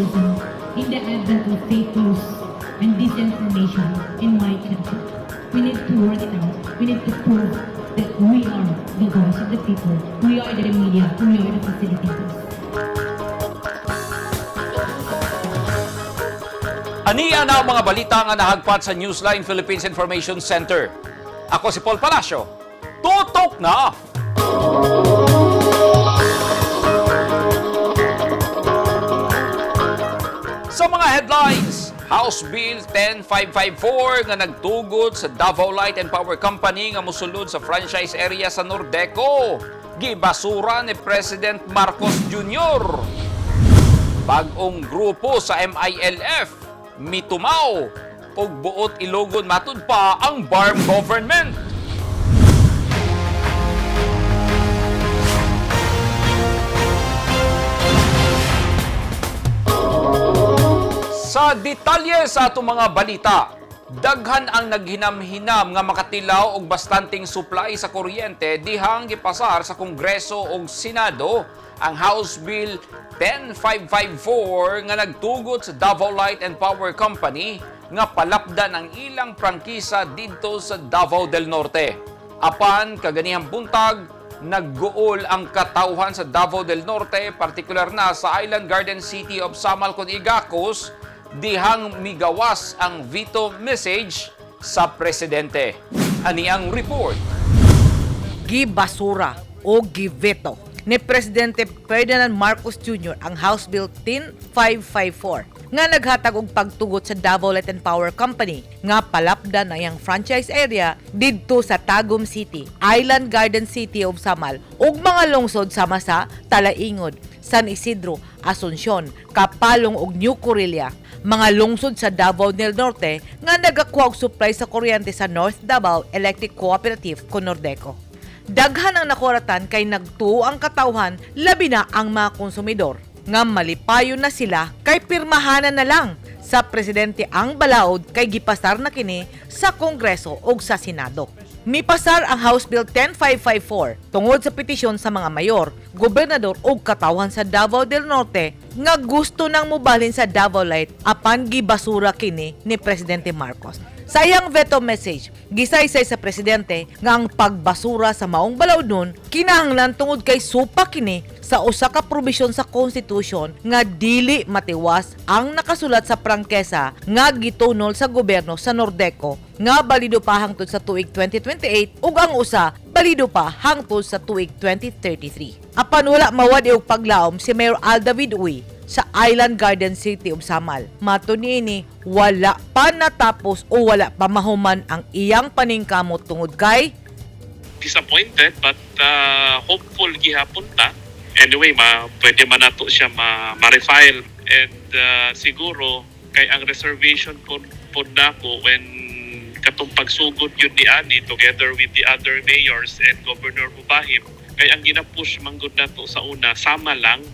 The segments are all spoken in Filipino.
terrorism in the advent of fake news and disinformation in my country. We need to work it out. We need to prove that we are the voice of the people. We are the media. We are the facilitators. Aniya na ang mga balita nga nahagpat sa Newsline Philippines Information Center. Ako si Paul Palacio. Tutok na! Sa mga headlines, House Bill 10554 nga nagtugod sa Davao Light and Power Company nga mosulod sa franchise area sa Nordeco. Gibasura ni President Marcos Jr. Bagong grupo sa MILF, mitumaw ug buot ilogon matud pa ang BARM government. Sa detalye sa atong mga balita, daghan ang naghinam-hinam nga makatilaw og bastanting supply sa kuryente dihang gipasar sa Kongreso ug Senado ang House Bill 10554 nga nagtugot sa Davao Light and Power Company nga palapdan ang ilang prangkisa didto sa Davao del Norte. Apan kaganihang buntag, nagguol ang katawhan sa Davao del Norte, partikular na sa Island Garden City of Samal con Igacos, dihang migawas ang veto message sa presidente. Ani ang report. Gibasura o giveto ni Presidente Ferdinand Marcos Jr. ang House Bill 10554 nga naghatag og pagtugot sa Davao Light and Power Company nga palapdan na yang franchise area didto sa Tagum City, Island Garden City of Samal ug mga lungsod sama sa Talaingod, San Isidro, Asuncion, Kapalong ug New Corelia, mga lungsod sa Davao del Norte nga nagakuha og supply sa kuryente sa North Davao Electric Cooperative con Nordeco. Daghan ang nakuratan kay nagtuo ang katawhan, labi na ang mga konsumidor nga malipayo na sila kay pirmahanan na lang sa presidente ang balaod kay gipasar na kini sa Kongreso ug sa Senado. Mipasar ang House Bill 10554 tungod sa petisyon sa mga mayor, gobernador ug katawhan sa Davao del Norte nga gusto nang mobalhin sa Davao Light apan gibasura kini ni Presidente Marcos. Sa iyang veto message, gisaysay sa presidente nga ang pagbasura sa maong balaod nun kinahanglan tungod kay supa kini sa usa ka probisyon sa Constitution nga dili matiwas ang nakasulat sa prangkesa nga gitunol sa gobyerno sa Nordeco nga balido pa hangtod sa tuig 2028 ug ang usa balido pa hangtod sa tuig 2033. Apan wala mawadi og paglaom si Mayor Aldavid Uy sa Island Garden City of Samal. Mato niini, wala pa natapos o wala pa mahuman ang iyang paningkamot tungod kay disappointed but hopeful gihapon ta. Anyway, pwede man nato siya ma-refile and siguro kay ang reservation po nako when katong pagsugod yun ni Ani together with the other mayors and Governor Ubahim, kay ang ginapush manggod nato sa una sama lang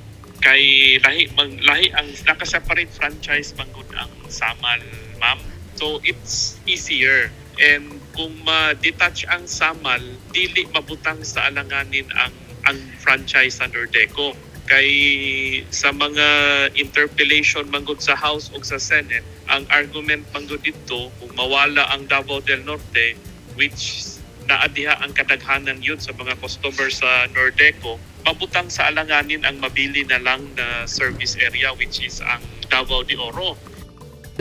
kay lahi ang naka-separate franchise manggod ang Samal, ma'am. So it's easier. And kung ma-detach ang Samal, dili mabutang sa alanganin ang franchise sa Nordeco. Kay sa mga interpellation manggod sa House o sa Senate, ang argument manggod dito kung mawala ang Davao del Norte, which naadiha ang kadaghanan yun sa mga customers sa Nordeco, mabutang sa alanganin ang mabili na lang na service area which is ang Davao de Oro.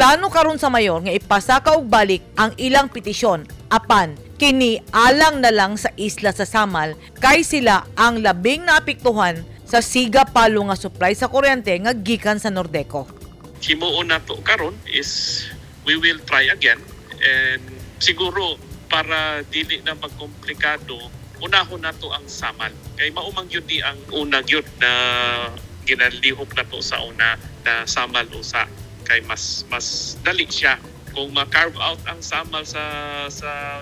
plano karon sa mayor nga ipasaka og balik ang ilang petisyon apan kini alang na lang sa isla sa Samal kay sila ang labing naapektuhan sa siga palo nga supply sa kuryente nga gikan sa Nordeco. Himuon nato karon is we will try again and siguro para dili na magkomplikado unahon nato ang Samal. Kay maumang yun di ang unang yun na ginalihok nato sa una na Samal usa. Kay mas dali siya. Kung ma-carve out ang Samal sa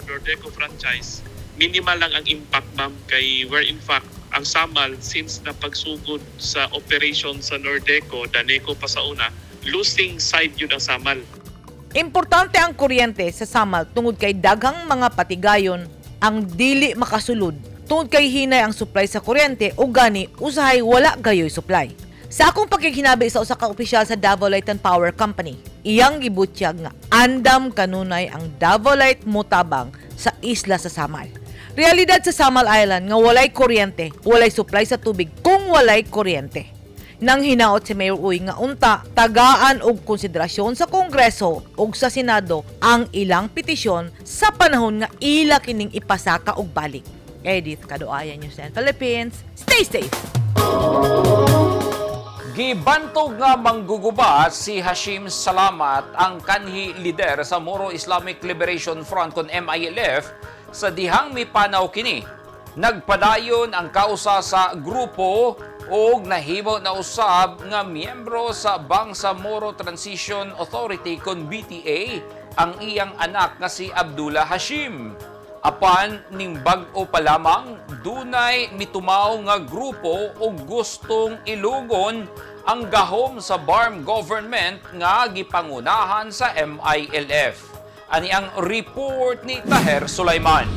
Nordeco franchise, minimal lang ang impact, ma'am. Kay where in fact, ang Samal, since napagsugod sa operation sa Nordeco, Daneco pa sa una, losing side yun ang Samal. Importante ang kuryente sa Samal tungod kay daghang mga patigayon ang dili makasulod tungod kay hinay ang supply sa kuryente o gani usahay wala gayoy supply. Sa akong pagkikinabi sa usa ka opisyal sa Davao Light and Power Company, iyang gibutyag nga andam kanunay ang Davao Light motabang sa isla sa Samal. Realidad sa Samal Island nga walay kuryente, walay supply sa tubig kung walay kuryente. Nang hinaot si Mayor Uy nga unta, tagaan og konsiderasyon sa Kongreso ug sa Senado ang ilang petisyon sa panahon nga ila kining ipasaka og balik. Edith Kaduayan, News 10 Philippines. Stay safe! Gibantog nga mangguguba si Hashim Salamat ang kanhi lider sa Moro Islamic Liberation Front kon MILF sa dihang mipanaw kini. Nagpadayon ang kausa sa grupo o nahibaw na usab nga miyembro sa Bangsamoro Transition Authority kon BTA ang iyang anak nga si Abdullah Hashim. Apan ning bag-o pa lamang, dunay mitumaw nga grupo o gustong ilugon ang gahom sa BARM government nga gipangunahan sa MILF. Ani ang report ni Taher Sulaiman.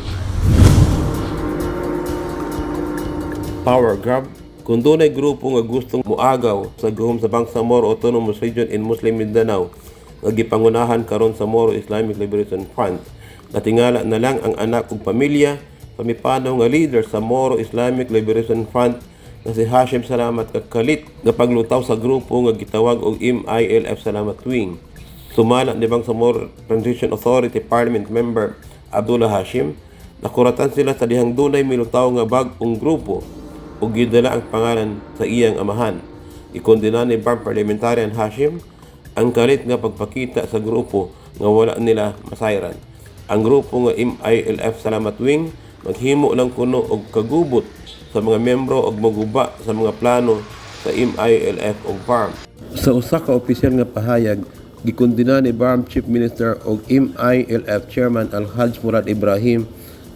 Power grab. Kung dunay grupo nga gustong muagaw sa gahom sa Bangsamoro Autonomous Region in Muslim Mindanao nga gipangunahan karon sa Moro Islamic Liberation Front, natingala na lang ang anak ug pamilya sa mipanaw nga leader sa Moro Islamic Liberation Front na si Hashim Salamat kakalit nga paglutaw sa grupo nga gitawag og MILF Salamat Wing. Sumala ni Bangsamoro Transition Authority Parliament Member Abdullah Hashim, nakuratan sila sa dihang dunay milutaw nga bag-ong grupo ug gidala ang pangalan sa iyang amahan. Ikondena ni BARM Parliamentarian Hashim ang kalit nga pagpakita sa grupo nga wala nila masayran. Ang grupo nga MILF Salamat Wing maghimo lang kuno og kagubot sa mga membro og maguba sa mga plano sa MILF ug BARM. Sa usa ka opisyal nga pahayag, gikondena ni BARM Chief Minister ug MILF Chairman Al-Hajj Murad Ibrahim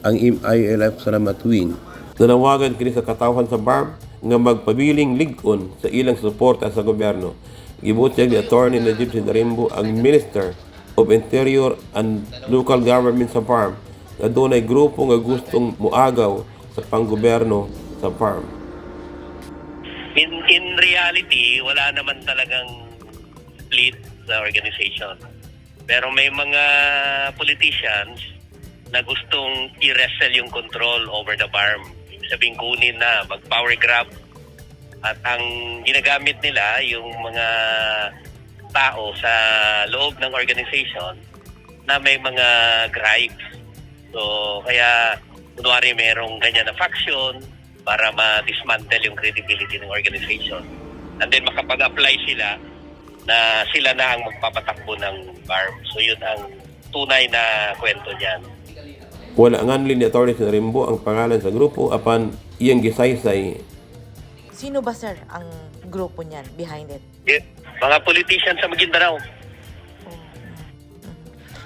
ang MILF Salamat Wing. Nanawagan kini sa katawhan sa BARM nga magpabiling lig-on sa ilang suporta sa gobyerno. Gibutyag ni Attorney Najib Sindarimbo ang Minister of Interior and Local Government sa BARM na dunay grupo nga gustong muagaw sa panggobyerno sa BARM. In reality, wala naman talagang split sa organization. Pero may mga politicians na gustong i-wrestle yung control over the BARM. Sabing kunin na, mag-power grab. At ang ginagamit nila, yung mga tao sa loob ng organization na may mga gripes. So, kaya kunwari merong ganyan na faction para ma-dismantle yung credibility ng organization. And then makapag-apply sila na sila na ang magpapatakbo ng BARM. So, yun ang tunay na kwento niyan. Wala nganlin ni Atty. Sindarimbo ang pangalan sa grupo apan iyang gisaysay. Sino ba, sir, ang grupo niyan behind it? Mga politicians sa Maguindanao.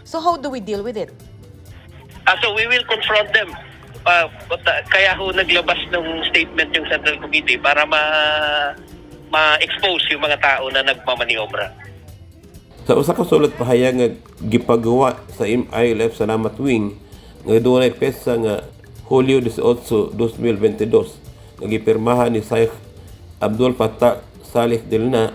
So how do we deal with it? So we will confront them. Kaya ho naglabas ng statement yung Central Committee para ma-expose yung mga tao na nagmamaniobra. Sa usa ka sulat pahayag nga gipagawa sa MILF Salamat Wing nga dunay petsa nga Hulyo 18, 2022 nga gipirmahan ni Sheikh Abdul Fattah Salih Dilna,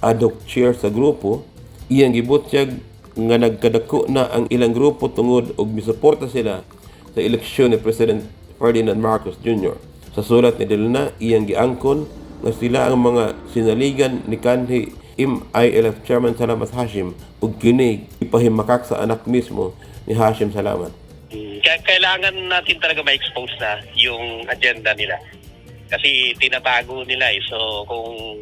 ad hoc chair sa grupo, iyang gibutyag nga nagkadako na ang ilang grupo tungod og misuporta sila sa eleksyon ni President Ferdinand Marcos Jr. Sa sulat ni Dilna, iyang giangkon nga sila ang mga sinaligan ni kanhi MILF Chairman Salamat Hashim ug kini ipahimakak sa anak mismo ni Hashim Salamat. Kailangan natin talaga ma-expose na yung agenda nila. Kasi tinatago nila eh. So kung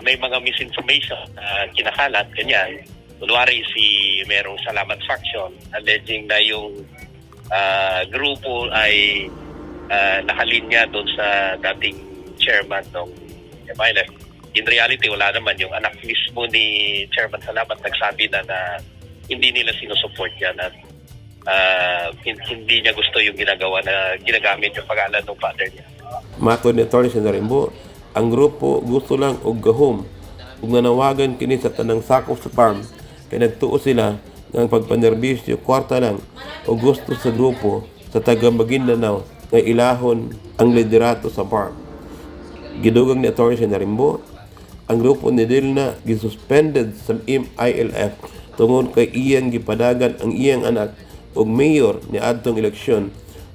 may mga misinformation na kinakalat, ganyan, kunwari merong Salamat faction alleging na yung grupo ay nakalinya doon sa dating chairman ng MILF. In reality, wala naman. Yung anak mismo ni Chairman Salamat nagsabi na hindi nila sinusupport yan at hindi niya gusto yung ginagamit yung pangalan ng father niya. Matod ni Atty. Sindarimbo, ang grupo gusto lang og gahom ug nanawagan kini sa tanang sakop sa BARM kay nagtuo sila nga ang pagpanerbisyo kwarta lang o gusto sa grupo sa taga Maguindanao nga ilahon ang liderato sa BARM. Gidugang ni Atty. Narimbo, ang grupo ni Dilna gisuspended sa ILF tungod kay iyang gipadagan ang iyang anak ug mayor ni adtong eleksyon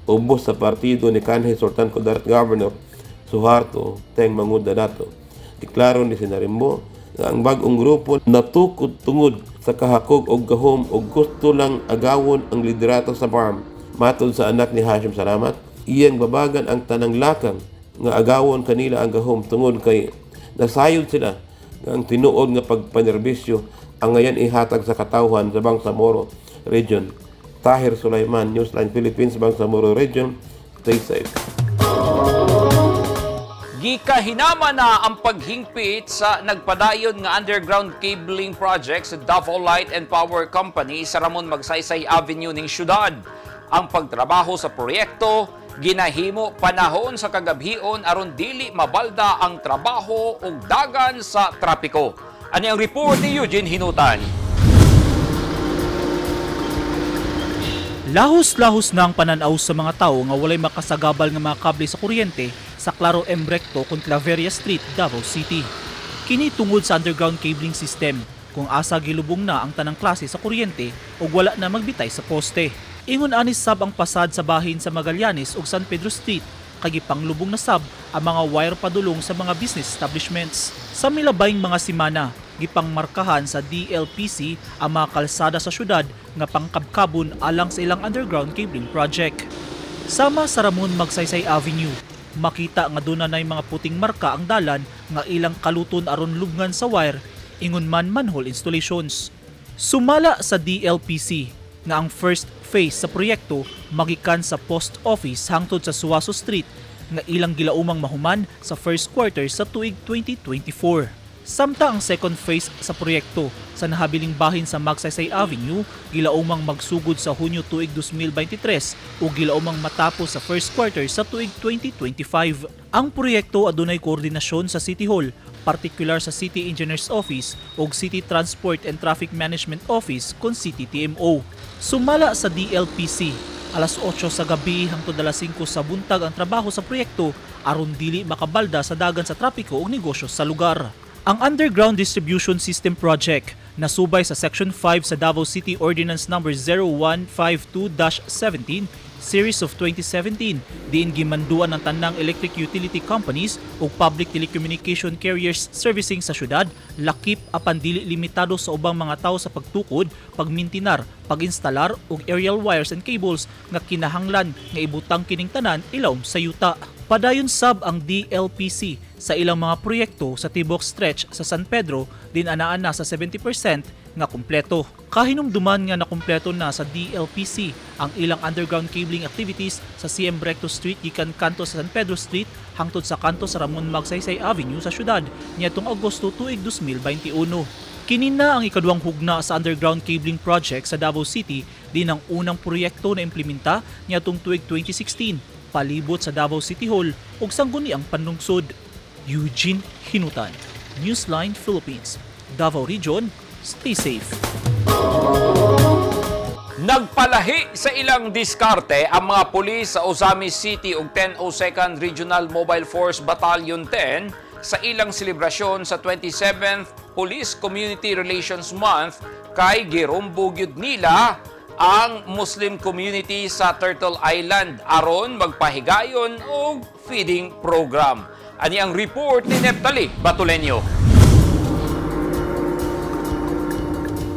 ubos sa partido ni kanhi Sultan Kudarat Governor Suharto Teng Manguda dato. Deklaro ni Narimbo nga ang bag-ong grupo natukod tungod sa kahakog og gahom ug gusto lang agawon ang liderato sa farm. Matod sa anak ni Hashim Salamat, iyang babagan ang tanang lakang nga agawon kanila ang gahom tungod kay nasayod sila nga ang tinuod nga pagpanerbisyo ang ngayon ihatag sa katawhan sa Bangsamoro Region. Tahir Sulaiman, Newsline Philippines, Bangsamoro Region. Stay safe. Gikahinama na ang paghingpit sa nagpadayon nga underground cabling project sa Davao Light and Power Company sa Ramon Magsaysay Avenue ning syudad. Ang pagtrabaho sa proyekto ginahimo panahon sa kagabhion aron dili mabalda ang trabaho ug dagan sa trapiko. Ani ang report ni Eugene Hinutan. Lahos-lahos na ang pananaw sa mga tao nga walay makasagabal nga mga kable sa kuryente sa Claro M. Recto kung Claveria Street, Davao City. Kini tungod sa underground cabling system kung asa gilubong na ang tanang klase sa kuryente ug wala na magbitay sa poste. Ingon anis sab ang pasad sa bahin sa Magallanes ug San Pedro Street kay panglubong na sab ang mga wire padulong sa mga business establishments. Sa milabayng mga simana, gipangmarkahan sa DLPC ang mga kalsada sa syudad nga pangkabkabon alang sa ilang underground cabling project. Sama sa Ramon Magsaysay Avenue, makita nga doon na mga puting marka ang dalan nga ilang kaluton aron lubngan sa wire ingon man manhole installations. Sumala sa DLPC nga ang first phase sa proyekto magikan sa post office hangtod sa Suaso Street nga ilang gilaumang mahuman sa first quarter sa tuig 2024. Samta ang second phase sa proyekto sa nahabiling bahin sa Magsaysay Avenue gilaumang magsugod sa Hunyo tuig 2023 ug gilaumang matapos sa first quarter sa tuig 2025. Ang proyekto adunay koordinasyon sa City Hall, partikular sa City Engineers Office ug City Transport and Traffic Management Office kon City TMO. Sumala sa DLPC, alas 8 sa gabi hangtod alas 5 sa buntag ang trabaho sa proyekto aron dili makabalda sa dagan sa trapiko ug negosyo sa lugar. Ang Underground Distribution System Project nasubay sa Section 5 sa Davao City Ordinance No. 0152-17 Series of 2017 diin gimanduan ng tanang electric utility companies ug public telecommunication carriers servicing sa syudad lakip apan dili limitado sa ubang mga tawo sa pagtukod, pagmintinar, pag-instalar ug aerial wires and cables nga kinahanglan nga ibutang kining tanan ilawom sa yuta. Padayon sab ang DLPC sa ilang mga proyekto sa tibok stretch sa San Pedro din anaan na sa 70% nga kumpleto. Kahinumduman nga nakumpleto na sa DLPC ang ilang underground cabling activities sa CM Recto Street gikan kanto sa San Pedro Street hangtod sa kanto sa Ramon Magsaysay Avenue sa syudad niadtong Agosto tuig 2021. Kini na ang ikaduhang hugna sa underground cabling project sa Davao City din ang unang proyekto na implementa niadtong tuig 2016 palibot sa Davao City Hall ug sangguniang panlungsod. Eugene Hinutan, Newsline Philippines, Davao Region. Stay safe. Nagpalahi sa ilang diskarte ang mga pulis sa Ozamis City ug 102nd Regional Mobile Force Battalion 10 sa ilang selebrasyon sa 27th Police Community Relations Month kay girumbo gyud nila ang Muslim community sa Turtle Island aron magpahigayon og feeding program. Ani ang report ni Neptali Batulenyo.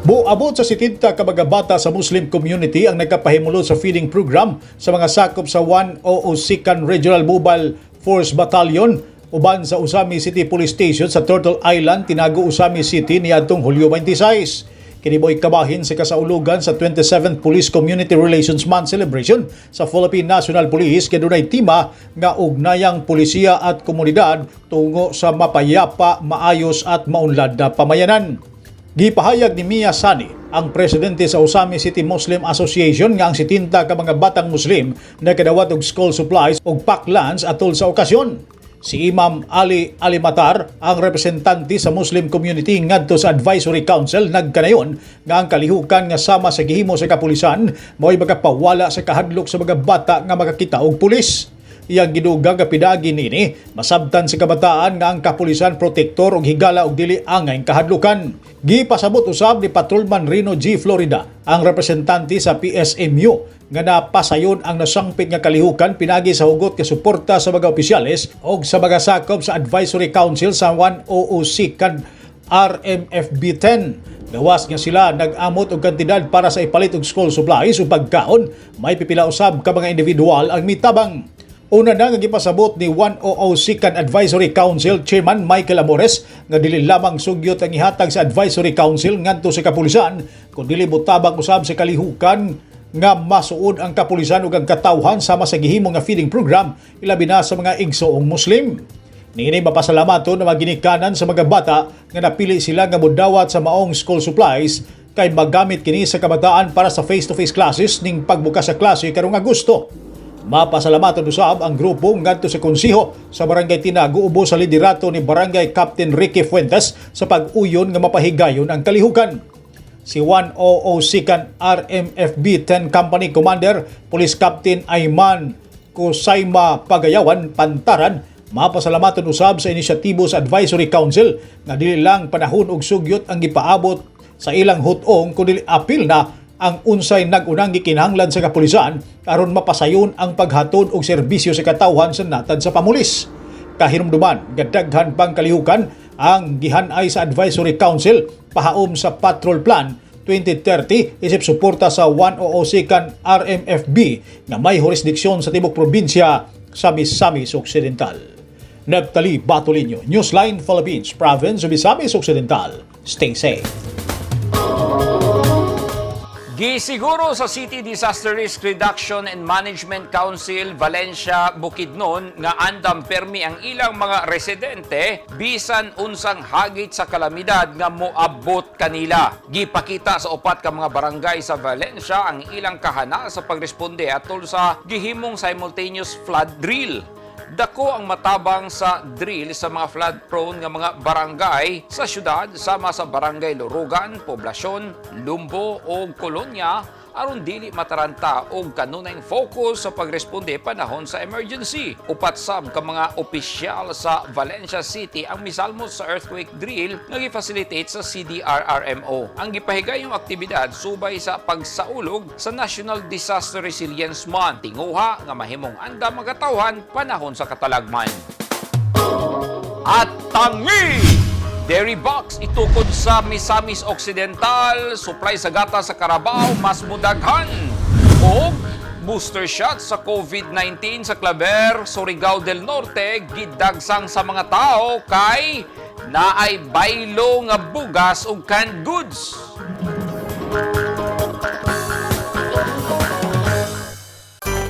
Buabot sa 70 ka mga bata sa Muslim community ang nagkapahimulo sa feeding program sa mga sakop sa 102nd Regional Mobile Force Battalion uban sa Ozamis City Police Station sa Turtle Island, Tinago, Ozamis City niadtong Hulyo 26. Kiniboy kabahin sa kasaulugan sa 27th Police Community Relations Month celebration sa Philippine National Police kadunay tema nga ugnayang pulisya at komunidad tungo sa mapayapa, maayos at maunlad na pamayanan. Gipahayag ni Mia Sani, ang presidente sa Ozamis City Muslim Association nga ang 70 ka mga batang Muslim na kadawat og school supplies ug pack lunch atol sa okasyon. Si Imam Ali Alimatar, ang representante sa Muslim community ngadto sa Advisory Council, nagkanayon nga ang kalihukan nga sama sa gihimo sa kapulisan mo'y magapawala sa kahadlok sa mga bata nga makakita og pulis. Iyang gidugang nga pinaagi nini masabtan sa kabataan nga ang kapulisan protektor og higala og dili angay kahadlukan. Gipasabot usab ni Patrolman Rino G. Florida ang representante sa PSMU nga napasayon ang nasangpit nga kalihukan pinagi sa hugot nga suporta sa mga opisyales og sa mga sakop sa Advisory Council sa 1OOC kan RMFB 10. Gawas nga sila nag-amot og kantidad para sa ipalit og school supplies o pagkaon, may pipila usab ka mga individual ang mitabang. Una na nga gipasabot ni 1OOC kan Advisory Council Chairman Michael Amores nga dili lamang sugyot ang ihatag sa Advisory Council ngadto sa kapulisan, kundi butabang usab sa kalihukan nga masuod ang kapulisan ug ang katawhan sama sa gihimo nga feeding program ilabi na sa mga igsoong Muslim. Niini mapasalamaton na maginikanan sa mga bata nga napili sila nga modawat sa maong school supplies kay magamit kini sa kabataan para sa face-to-face classes ning pagbukas sa klase karong Agosto. Mapasalamaton usab ang grupo ngadto sa konsiho sa Barangay Tinago ubos sa liderato ni Barangay Captain Ricky Fuentes sa pag-uyon nga mapahigayon ang kalihukan. Si 1OOC kan RMFB 10 Company Commander Police Captain Ayman Kusayma Pagayawan Pantaran mapasalamaton usab sa inisyatibo sa Advisory Council nga dili lang panahon og sugyot ang gipaabot sa ilang hutong kundi apil na ang unsay nag-unang gikinahanglan sa kapulisan aron mapasayon ang paghatod og serbisyo sa katawhan sa natad sa pamulis. Kahinumduman nga daghan pang kalihukan ang gihanay sa Advisory Council pahaom sa Patrol Plan 2030 isip suporta sa 1OOC kan RMFB nga may jurisdiksyon sa tibok probinsya sa Misamis Occidental. Neptali Batolino, Newsline Philippines, Province of Misamis Occidental. Stay safe. Gisiguro sa City Disaster Risk Reduction and Management Council Valencia, Bukidnon nga andam permi ang ilang mga residente bisan unsang hagit sa kalamidad nga moabot kanila. Gipakita sa upat ka mga barangay sa Valencia ang ilang kahana sa pagresponde atol sa gihimong simultaneous flood drill. Dako ang matabang sa drill sa mga flood-prone nga mga barangay sa syudad sama sa Barangay Lurugan, Poblasyon, Lumbo o Kolonya aron dili mataranta og kanunayng focus sa pagresponde panahon sa emergency. Upat sab ka mga opisyal sa Valencia City ang misalmos sa earthquake drill nga gi-facilitate sa CDRRMO. Ang gipahigayong aktibidad subay sa pagsaulog sa National Disaster Resilience Month tinguha nga mahimong andam ang katawhan panahon sa katalagman. At tangi! Dairy Box itukod sa Misamis Occidental, supply sa gata sa Carabao mas mudaghan. O booster shot sa COVID-19 sa Claver, Surigao del Norte, gidagsang sa mga tao kay naay baylo nga bugas ug canned goods.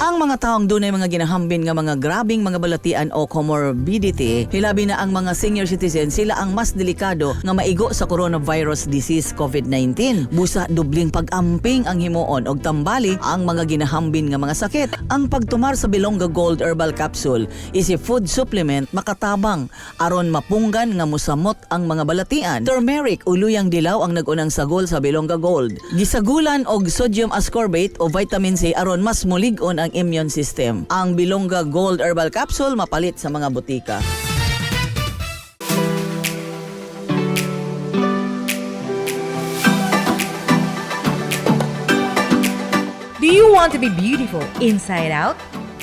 Ang mga taong dunay mga ginahambin nga mga grabing mga balatian o comorbidity, hilabi na ang mga senior citizens, sila ang mas delikado nga maigo sa coronavirus disease COVID-19. Busa dubling pag-amping ang himuon og tambali ang mga ginahambin nga mga sakit. Ang pagtumar sa Bilonga Gold Herbal Capsule is a food supplement makatabang aron mapunggan nga musamot ang mga balatian. Turmeric o luyang dilaw ang nag-unang sagol sa Bilonga Gold. Gisagulan og sodium ascorbate o vitamin C aron mas mulig-on ang immune system. Ang Bilonga Gold Herbal Capsule mapalit sa mga butika. Do you want to be beautiful inside out?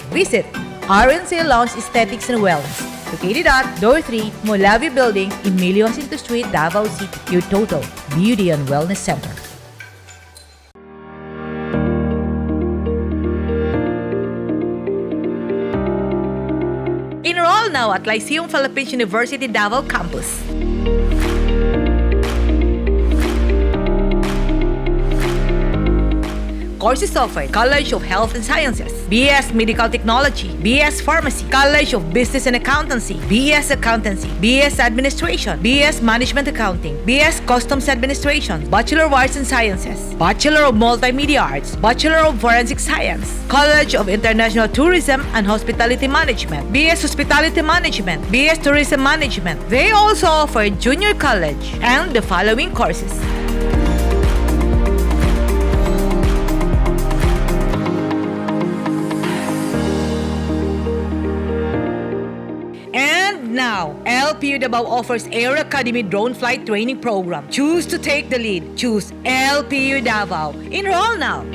Visit RNC Lounge Aesthetics and Wellness, located at Door 3, Molavi Building, Emilio Jacinto Street, Davao City. Your total beauty and wellness center. Enroll now at Lyceum Philippines University Davao Campus. Courses offered: College of Health and Sciences, BS Medical Technology, BS Pharmacy, College of Business and Accountancy, BS Accountancy, BS Administration, BS Management Accounting, BS Customs Administration, Bachelor of Arts in Sciences, Bachelor of Multimedia Arts, Bachelor of Forensic Science, College of International Tourism and Hospitality Management, BS Hospitality Management, BS Tourism Management. They also offer junior college and the following courses: Davao. LPU Davao offers Air Academy drone flight training program. Choose to take the lead. Choose LPU Davao. Enroll now.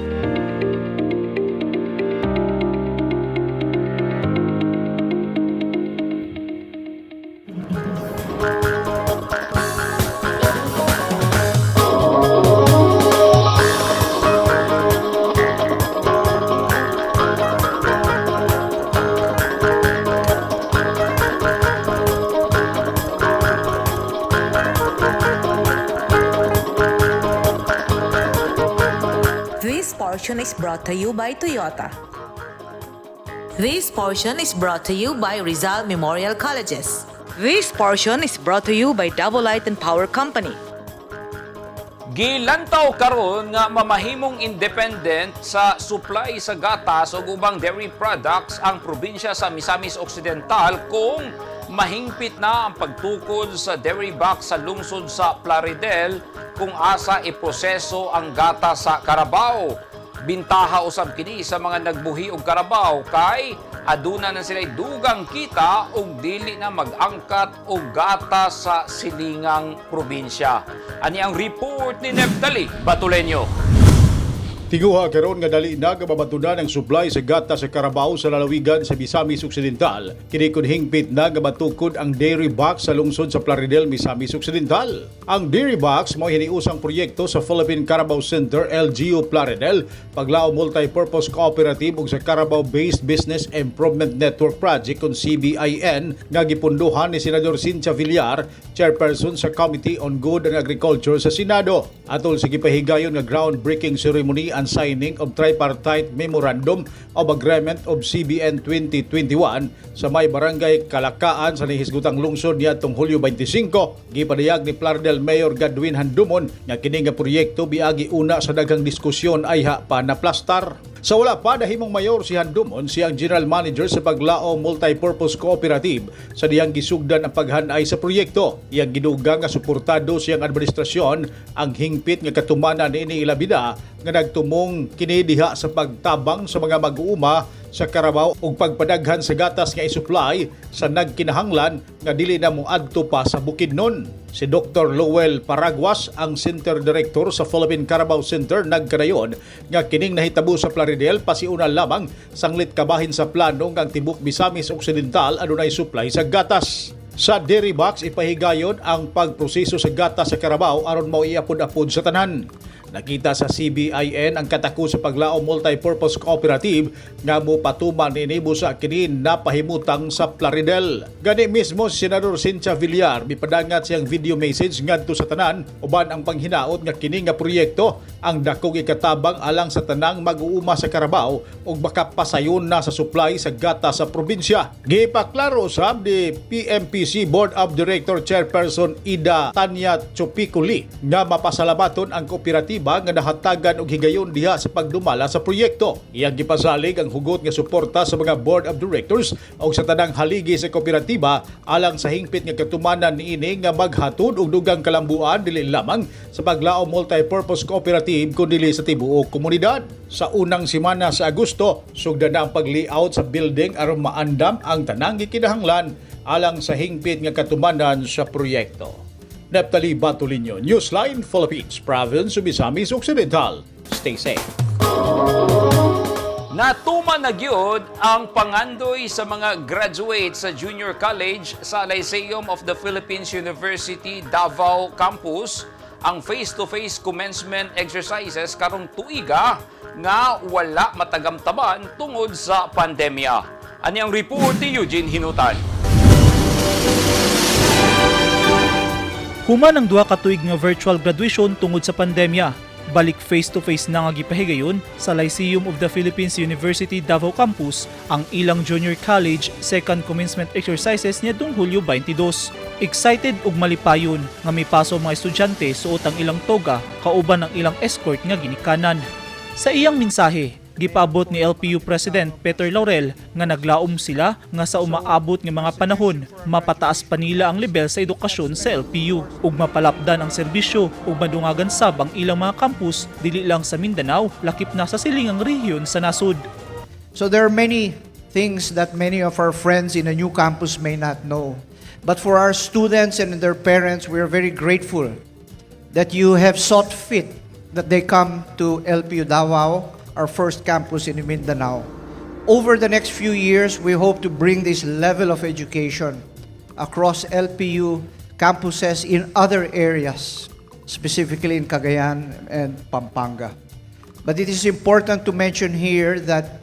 This portion is brought to you by Toyota. This portion is brought to you by Rizal Memorial Colleges. This portion is brought to you by Davao Light and Power Company. Gilantaw karon nga mamahimong independent sa supply sa gatas ug ubang dairy products ang probinsya sa Misamis Occidental kung mahingpit na ang pagtukod sa dairy box sa lungsod sa Plaridel kung asa iproseso ang gatas sa Carabao. Bintaha usab kini sa mga nagbuhi og Carabao kay aduna na sila dugang kita ug dili na mag-angkat og gatas sa silingang probinsya. Ani ang report ni Neftali Batuleño. Tinguha karon nga dali na gababatunan ang supply sa gata sa Carabao sa lalawigan sa Misamis Occidental. Kini kun hingpit na gabatukod ang dairy box sa lungsod sa Plaridel, Misamis Occidental. Ang dairy box mao hiniusang proyekto sa Philippine Carabao Center LGU Plaridel, Paglao Multipurpose Cooperative ug sa Carabao Based Business Improvement Network Project kun CBIN nga gipunduhan ni Senador Cynthia Villar, chairperson sa Committee on Good and Agriculture sa Senado. Atol sa gipahigayon nga groundbreaking ceremony and signing of Tripartite Memorandum of Agreement of CBN 2021 sa may barangay Kalakaan sa nihisgutang lungsod niadtong Hulyo 25, gipadayag ni Plaridel Mayor Gadwin Handumon nga kini nga proyekto biagi una sa daghang diskusyon ay pa naplastar. Sa wala pa dahimong mayor si Handumon, siyang general manager sa Paglao Multipurpose Cooperative sa diyang gisugdan ang paghanay sa proyekto. Iyang gidugang nga suportado siyang administrasyon ang hingpit nga katumanan niini ilabida nga nagtumong kini diha sa pagtabang sa mga mag-uuma sa Carabao ug pagpadaghan sa gatas nga isupply sa nagkinahanglan nga dili na moadto pa sa Bukidnon. Si Dr. Lowell Paraguas, ang Center Director sa Philippine Carabao Center, nagkadayon nga kining nahitabo sa Plaridel pasiuna lamang sanglit kabahin sa plano nga ang tibok Misamis Occidental adunay supply sa gatas. Sa dairy box ipahigayon ang pagproseso sa gatas sa Carabao aron mao iapod-apod sa tanan. Nakita sa CBIN ang katako sa Paglao Multipurpose Cooperative nga mo patuman ni sa kini napahimutang sa Plaridel. Gani mismo si Senador Cynthia Villar mipadangat siyang video message ngadto sa tanan uban ang panghinaot nga kini nga proyekto ang dakong ikatabang alang sa tanang mag-uuma sa Carabao ug makapasayon na sa supply sa gata sa probinsya. Gipaklaro sab di PMPC Board of Director Chairperson Ida Tanya Chopiculi nga mapasalamaton ang kooperatiba nga nahatagan og higayon diha sa pagdumala sa proyekto. Iyang gipasalig ang hugot nga suporta sa mga board of directors o sa tanang haligi sa kooperatiba alang sa hingpit nga katumanan niini nga maghatod og dugang kalambuan dili lamang sa Paglao Multipurpose Cooperative kundi sa tibuok komunidad. Sa unang semana sa Agosto, sugdan na ang pag-layout sa building aron maandam ang tanang gikinahanglan alang sa hingpit nga katumanan sa proyekto. Neftali Batuleño, Newsline Philippines, Province of Misamis Occidental. Stay safe. Natuman na gyud ang pangandoy sa mga graduates sa junior college sa Lyceum of the Philippines University Davao Campus ang face-to-face commencement exercises karong tuiga nga wala matagamtaban tungod sa pandemya. Ani ang report ni Eugene Hinutan. Human ang duha ka tuig nga virtual graduation tungod sa pandemya. Balik face-to-face na nga gipahigayon sa Lyceum of the Philippines University Davao Campus ang ilang junior college second commencement exercises niadtong Hulyo 22. Excited ug malipayon nga mipaso mga estudyante suot ang ilang toga kauban ang ilang escort nga ginikanan. Sa iyang mensahe, gipaabot ni LPU President Peter Laurel nga naglaom sila nga sa umaabot nga mga panahon mapataas pa nila ang level sa edukasyon sa LPU ug mapalapdan ang serbisyo ug madungagan sab ang ilang mga campus dili lang sa Mindanao lakip na sa silingang rehiyon sa nasud. So there are many things that many of our friends in a new campus may not know. But for our students and their parents, we are very grateful that you have sought fit that they come to LPU Davao, our first campus in Mindanao. Over the next few years, we hope to bring this level of education across LPU campuses in other areas, specifically in Cagayan and Pampanga. But it is important to mention here that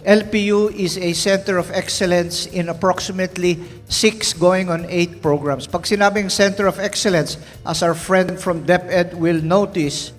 LPU is a center of excellence in approximately 6 going on 8 programs. Pag sinabing center of excellence, as our friend from DepEd will notice,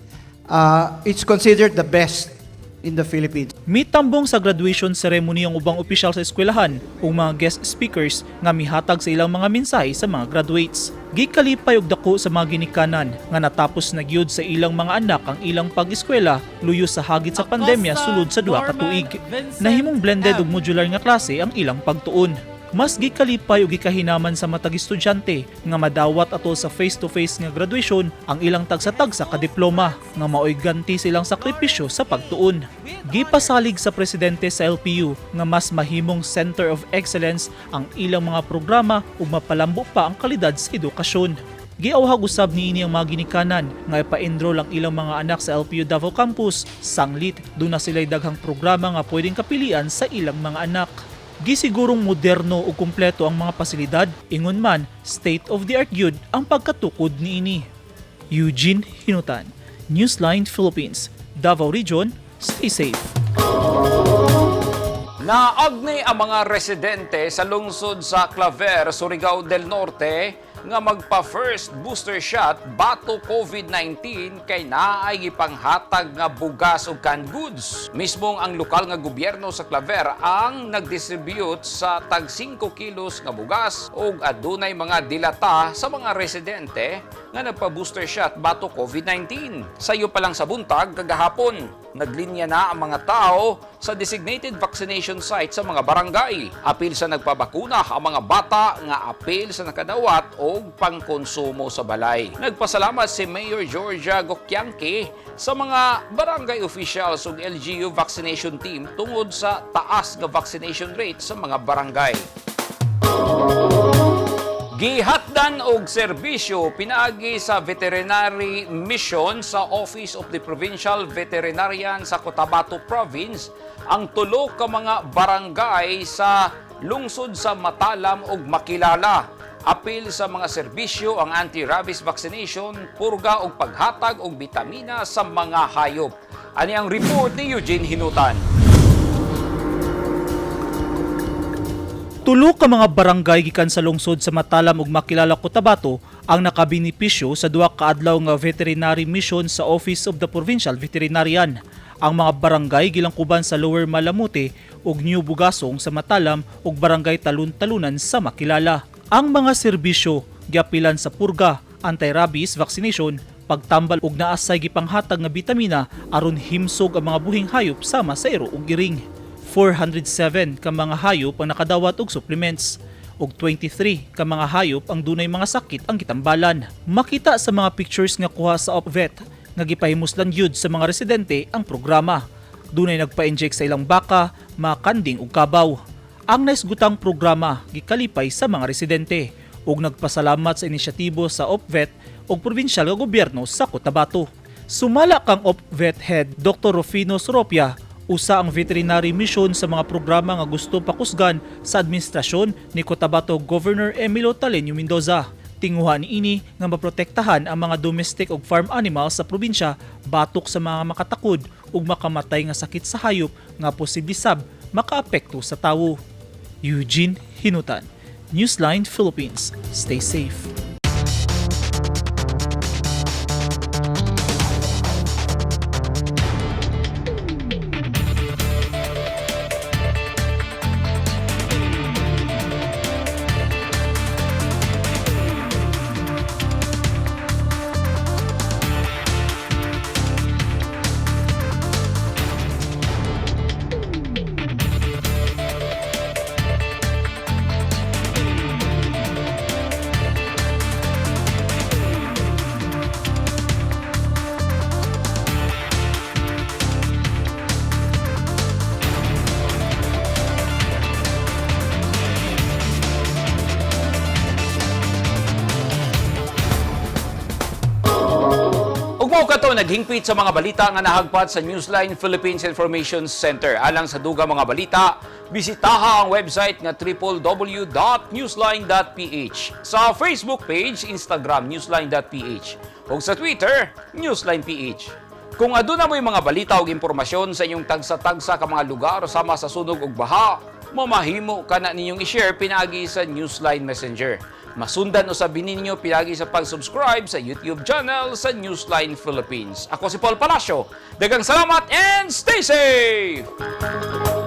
it's considered the best in the Philippines. Mitambong sa graduation ceremony ang ubang opisyal sa eskwelahan ug mga guest speakers nga mihatag sa ilang mga mensahe sa mga graduates. Gikalipay og dako sa mga ginikanan nga natapos na gyud sa ilang mga anak ang ilang pag-eskwela luyo sa hagit sa pandemya sulod sa 2 ka tuig. Nahimong blended ug modular nga klase ang ilang pagtuon. Mas gikalipay ug gikahinaman sa matag estudyante nga madawat ato sa face-to-face nga graduation ang ilang tagsa-tagsa ka diploma nga maoy ganti silang sakripisyo sa pagtuon. Gipasalig sa presidente sa LPU nga mas mahimong Center of Excellence ang ilang mga programa ug mapalambo pa ang kalidad sa edukasyon. Giawhag usab niini ang mga ginikanan nga ipa-enroll ang ilang mga anak sa LPU Davao Campus. Sanglit, doon na sila'y daghang programa nga pwedeng kapilian sa ilang mga anak. Gisigurong moderno o kumpleto ang mga pasilidad, ingon man state-of-the-art gyud ang pagkatukod niini. Eugene Hinutan, Newsline Philippines, Davao Region, stay safe. Naagnay ang mga residente sa lungsod sa Claver, Surigao del Norte nga magpa-first booster shot bato COVID-19 kay naay gipanghatag nga bugas ug canned goods. Mismong ang lokal nga gobyerno sa Claver ang nagdistribute sa tag 5 kilos nga bugas ug adunay mga dilata sa mga residente nga nagpa-booster shot bato COVID-19. Sayo pa lang sa buntag kagahapon, naglinya na ang mga tao sa designated vaccination site sa mga barangay. Apil sa nagpabakuna ang mga bata nga apil sa nakadawat o pangkonsumo sa balay. Nagpasalamat si Mayor Georgia Gokyangke sa mga barangay officials ug LGU vaccination team tungod sa taas nga vaccination rate sa mga barangay. Gihatdan og serbisyo pinaagi sa veterinary mission sa Office of the Provincial Veterinarian sa Cotabato Province ang 3 ka mga barangay sa lungsod sa Matalam ug Makilala. Apil sa mga serbisyo ang anti-rabies vaccination, purga ug paghatag og bitamina sa mga hayop. Ani ang report ni Eugene Hinutan. 3 ka mga barangay gikan sa lungsod sa Matalam ug Makilala, Cotabato ang nakabenepisyo sa 2 ka adlaw nga veterinary mission sa Office of the Provincial Veterinarian. Ang mga barangay gilangkuban sa Lower Malamute ug New Bugasong sa Matalam ug barangay Talun-Talunan sa Makilala. Ang mga serbisyo giapilan sa purga, anti-rabies vaccination, pagtambal ug naasay gipanghatag nga bitamina aron himsog ang mga buhing hayop sama sa iro ug iring. 407 ka mga hayop ang nakadawat og supplements ug 23 ka mga hayop ang dunay mga sakit ang gitambalan. Makita sa mga pictures nga kuha sa OpVet nga gipahimuslan gyud sa mga residente ang programa. Dunay nagpa-inject sa ilang baka, mga kanding ug kabaw. Ang naisgutang programa gikalipay sa mga residente ug nagpasalamat sa inisyatibo sa OpVet ug probinsyal nga gobyerno sa Cotabato. Sumala kang OpVet head Dr. Rufino Soropia, usa ang veterinary mission sa mga programa nga gusto pakusgan sa administrasyon ni Cotabato Governor Emilio Talenio Mendoza. Tinguhan niini nga maprotektahan ang mga domestic ug farm animals sa probinsya batok sa mga makatakod ug makamatay nga sakit sa hayop nga posible sab makaapekto sa tawo. Eugene Hinutan, Newsline Philippines. Stay safe. Amo kato naghingpit sa mga balita nga nahagpat sa Newsline Philippines Information Center. Alang sa dugang mga balita, bisitaha ang website nga www.newsline.ph. Sa Facebook page, Instagram, newsline.ph. O sa Twitter, Newsline.ph. Kung aduna mo'y mga balita o impormasyon sa inyong tagsa-tagsa ka mga lugar sama sa sunog ug baha, mamahimo ka na ninyong i-share pinagi sa Newsline Messenger. Masundan o sabihin ninyo pinagi sa pag-subscribe sa YouTube channel sa Newsline Philippines. Ako si Paul Palacio. Daghang salamat and stay safe!